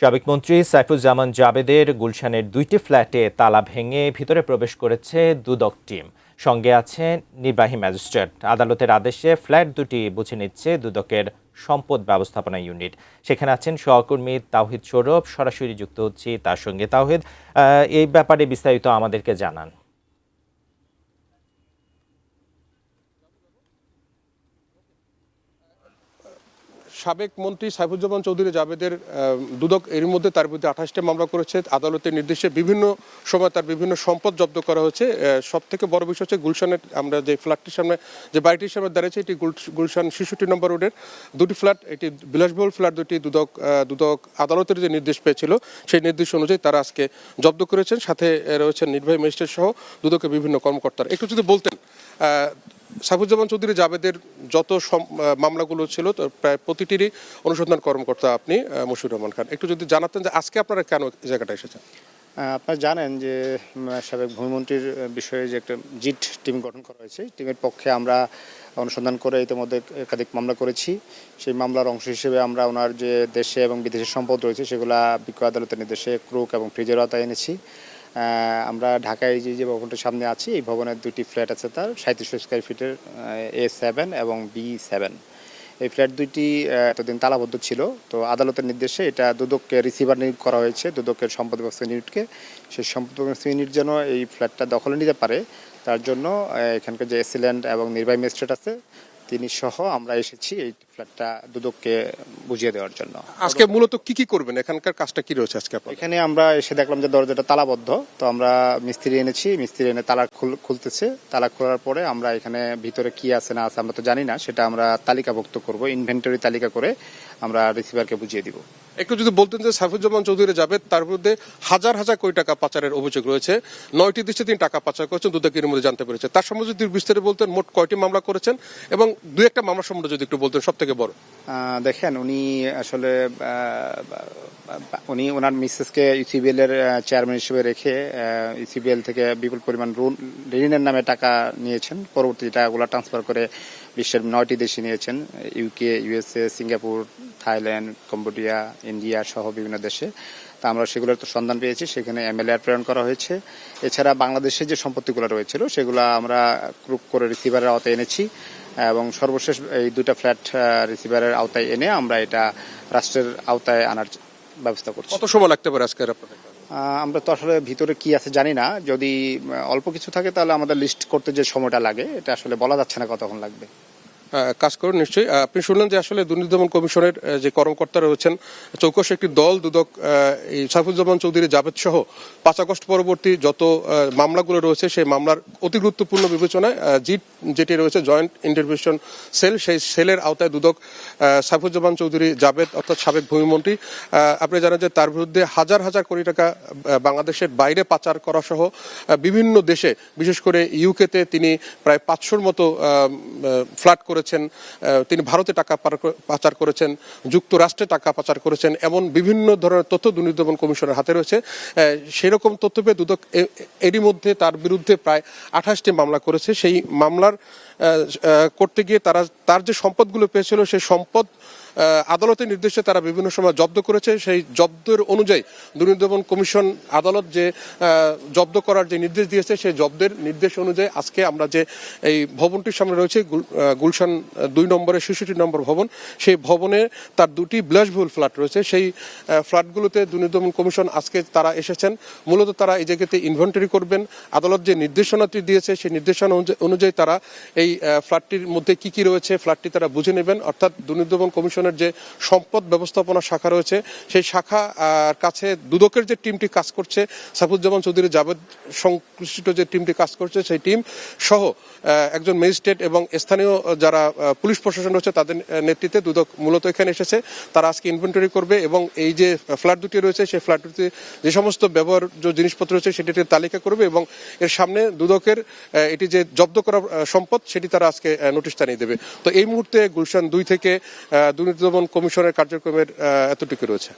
সাবেক মন্ত্রী সাইফুজ্জামান জাবেদের গুলশানের ২টি ফ্ল্যাটে তালা ভেঙে ভিতরে প্রবেশ করেছে দুদক টিম। সঙ্গে আছে নির্বাহী ম্যাজিস্ট্রেট। আদালতের আদেশে ফ্ল্যাট দুটি বুঝে নিচ্ছে দুদকের সম্পদ ব্যবস্থাপনা ইউনিট। সেখানে আছেন সহকর্মী তাওহিদ সৌরভ। সরাসরি যুক্ত হচ্ছি তার সঙ্গে। তাওহিদ, এই ব্যাপারে বিস্তারিত আমাদেরকে জানান। সাবেক মন্ত্রী সাইফুজ্জামান চৌধুরী জাবেদের দুদক এর মধ্যে তার বিরুদ্ধে 28টি মামলা করেছে। আদালতের নির্দেশে বিভিন্ন সময় তার বিভিন্ন সম্পদ জব্দ করা হয়েছে। সব থেকে বড় বিষয় হচ্ছে গুলশানের আমরা যে ফ্ল্যাটটির সামনে যে বাড়িটির সামনে দাঁড়িয়েছে, এটি গুলশান 66 নম্বর রোডের দুটি ফ্ল্যাট। এটি বিলাসবহুল ফ্ল্যাট দুটি দুদক আদালতের যে নির্দেশ পেয়েছিল সেই নির্দেশ অনুযায়ী তারা আজকে জব্দ করেছেন। সাথে রয়েছেন নির্বাহী ম্যাজিস্ট্রেট সহ দুদকের বিভিন্ন কর্মকর্তারা। একটু যদি বলতেন, সাইফুজ্জামান চৌধুরী জাবেদের যত মামলাগুলো ছিল প্রায় প্রতিটিরই অনুসন্ধান কর্মকর্তা আপনি, মশিউর রহমান খান। একটু যদি জানাতেন যে আজকে আপনারা কেন এই জায়গাটা এসেছেন। আপনারা জানেন যে সাবেক ভূমিমন্ত্রীর বিষয়ে যে একটা জিট টিম গঠন করা হয়েছে, টিমের পক্ষে আমরা অনুসন্ধান করে ইতিমধ্যে একাধিক মামলা করেছি। সেই মামলার অংশ হিসেবে আমরা ওনার যে দেশে এবং বিদেশে সম্পদ রয়েছে সেগুলো বিজ্ঞ আদালতের নির্দেশে ক্রুক এবং ফ্রিজের আওতায় এনেছি। আমরা ঢাকায় যে ভবনটার সামনে আছি, এই ভবনের দুটি ফ্ল্যাট আছে, তার 3700 স্কয়ার ফিটের A7 এবং B7। এই ফ্ল্যাট দুইটি এতদিন তালাবদ্ধ ছিল। তো আদালতের নির্দেশে এটা দুদককে রিসিভার নিয়োগ করা হয়েছে, দুদকের সম্পদ ব্যবস্থা ইউনিটকে। সেই সম্পদ ব্যবস্থা ইউনিট যেন এই ফ্ল্যাটটা দখলে নিতে পারে, তার জন্য এখানকার যে এসিল্যান্ড এবং নির্বাহী ম্যাজিস্ট্রেট আছে তিনি সহ আমরা এসেছি এই ফ্ল্যাটটা দুদককে বুঝিয়ে দেওয়ার জন্য। আজকে মূলত কি করবেন, এখানকার কাজটা কি রয়েছে আজকে আপনাদের? এখানে আমরা এসে দেখলাম যে দরজাটা তালাবদ্ধ। তো আমরা মিস্ত্রি এনেছি, মিস্ত্রি এনে তালা খুলতেছে। তালা খোলার পরে আমরা এখানে ভিতরে কি আছে না আছে আমরা তো জানি না, সেটা আমরা তালিকাভুক্ত করব, ইনভেন্টরি তালিকা করে আমরা রিসিভারকে বুঝিয়ে দিব। একটু যদি বলতেন যে সাইফুজ্জামান চৌধুরী জাবেদ, তার বিরুদ্ধে হাজার হাজার কোটি টাকা পাচারের অভিযোগ রয়েছে। 9টি দেশে তিনি টাকা পাচার করেছেন, দুদক এর মধ্যে জানতে পেরেছে। তার সম্বন্ধে যদি বিস্তারিত বলতেন, মোট কয়টি মামলা করেছেন এবং দুই একটা মামলা সম্বন্ধে যদি একটু বলতেন, সব থেকে বড়। দেখেন, উনি আসলে ওনার মিসেসকে ইউসিবিএল এর চেয়ারম্যান হিসেবে রেখে ইউসিবিএল থেকে বিপুল পরিমাণ ঋণের নামে টাকা নিয়েছেন। পরবর্তী টাকাগুলো ট্রান্সফার করে বিশ্বের 9টি দেশে নিয়েছেন, UK, USA, Singapore, Thailand, Cambodia, India সহ বিভিন্ন দেশে। তা আমরা সেগুলোর তো সন্ধান পেয়েছি, সেখানে এমএলএ প্রেরণ করা হয়েছে। এছাড়া বাংলাদেশে যে সম্পত্তিগুলো রয়েছিল সেগুলো আমরা গ্রুপ করে রিসিভারের আওতায় এনেছি এবং সর্বশেষ এই দুটা ফ্ল্যাট রিসিভারের আওতায় এনে আমরা এটা রাষ্ট্রের আওতায় আনার ব্যবস্থা করছি। কত সময় লাগতে পারে আজকে আপনাদের? আমরা তো আসলে ভিতরে কি আছে জানি না। যদি অল্প কিছু থাকে তাহলে আমাদের লিস্ট করতে যে সময়টা লাগে এটা আসলে বলা যাচ্ছে না কতক্ষণ লাগবে। কাজ করুন নিশ্চয়ই। আপনি শুনলেন যে আসলে দুর্নীতি দমন কমিশনের যে কর্মকর্তারা রয়েছেন, চৌকস একটি দল দুদক এই সাইফুজ্জামান চৌধুরী জাবেদ সহ 5 আগস্ট পরবর্তী যত মামলাগুলো রয়েছে সেই মামলার অতি গুরুত্বপূর্ণ বিবেচনায় যেটি রয়েছে জয়েন্ট ইন্টারভেনশন সেল, সেই সেলের আওতায় দুদক সাইফুজ্জামান চৌধুরী জাবেদ অর্থাৎ সাবেক ভূমিমন্ত্রী, আপনি জানেন যে তার বিরুদ্ধে হাজার হাজার কোটি টাকা বাংলাদেশের বাইরে পাচার করা সহ বিভিন্ন দেশে, বিশেষ করে ইউকেতে তিনি প্রায় 500-র মতো ফ্ল্যাট করেছেন, তিনি ভারতে টাকা পাচার করেছেন, যুক্তরাষ্ট্রে টাকা পাচার করেছেন, এমন বিভিন্ন ধরনের তথ্য দুর্নীতি দমন কমিশনের হাতে রয়েছে। সেরকম তথ্য পেয়ে দুদক এরই মধ্যে তার বিরুদ্ধে প্রায় 28টি মামলা করেছে। সেই মামলার করতে গিয়ে তার যে সম্পদগুলো পেয়েছিল সেই সম্পদ আদালতের নির্দেশে তারা বিভিন্ন সময় জব্দ করেছে। সেই জব্দের অনুযায়ী দুর্নীতি দমন কমিশন আদালত যে জব্দ করার যে নির্দেশ দিয়েছে সেই জব্দের নির্দেশ অনুযায়ী আজকে আমরা যে এই ভবনটির সামনে রয়েছে গুলশান 2 নম্বরের 66 নম্বর ভবন, সেই ভবনে তার 2টি বিলাসবহুল ফ্ল্যাট রয়েছে। সেই ফ্ল্যাটগুলোতে দুর্নীতি দমন কমিশন আজকে তারা এসেছেন। মূলত তারা এই জায়গাতে ইনভেন্টরি করবেন। আদালত যে নির্দেশনাটি দিয়েছে সেই নির্দেশনা অনুযায়ী তারা এই ফ্ল্যাটটির মধ্যে কি কি রয়েছে ফ্ল্যাটটি তারা বুঝে নেবেন। অর্থাৎ দুর্নীতি দমন কমিশনের যে সম্পদ ব্যবস্থাপনা শাখা রয়েছে সেই শাখা কাছে দুদকের যে টিমটি কাজ করছে, সাইফুজ্জামান চৌধুরী জাবেদ সংশ্লিষ্ট যে টিমটি কাজ করছে সেই টিম সহ একজন ম্যাজিস্ট্রেট এবং স্থানীয় যারা পুলিশ প্রশাসন রয়েছে তাদের নেতৃত্বে দুদক মূলত এখানে এসেছে। তারা আজকে ইনভেন্টরি করবে এবং এই যে ফ্ল্যাট দুটি রয়েছে সেই ফ্ল্যাট দুটি যে সমস্ত ব্যবহার্য জিনিসপত্র রয়েছে সেটির তালিকা করবে এবং এর সামনে দুদকের এটি যে জব্দ করা সম্পদ সেটি তারা আজকে নোটিশ জানিয়ে দেবে। তো এই মুহূর্তে গুলশান 2 থেকে দুর্নীতি দমন কমিশনের কার্যক্রমের এতটুকু রয়েছে।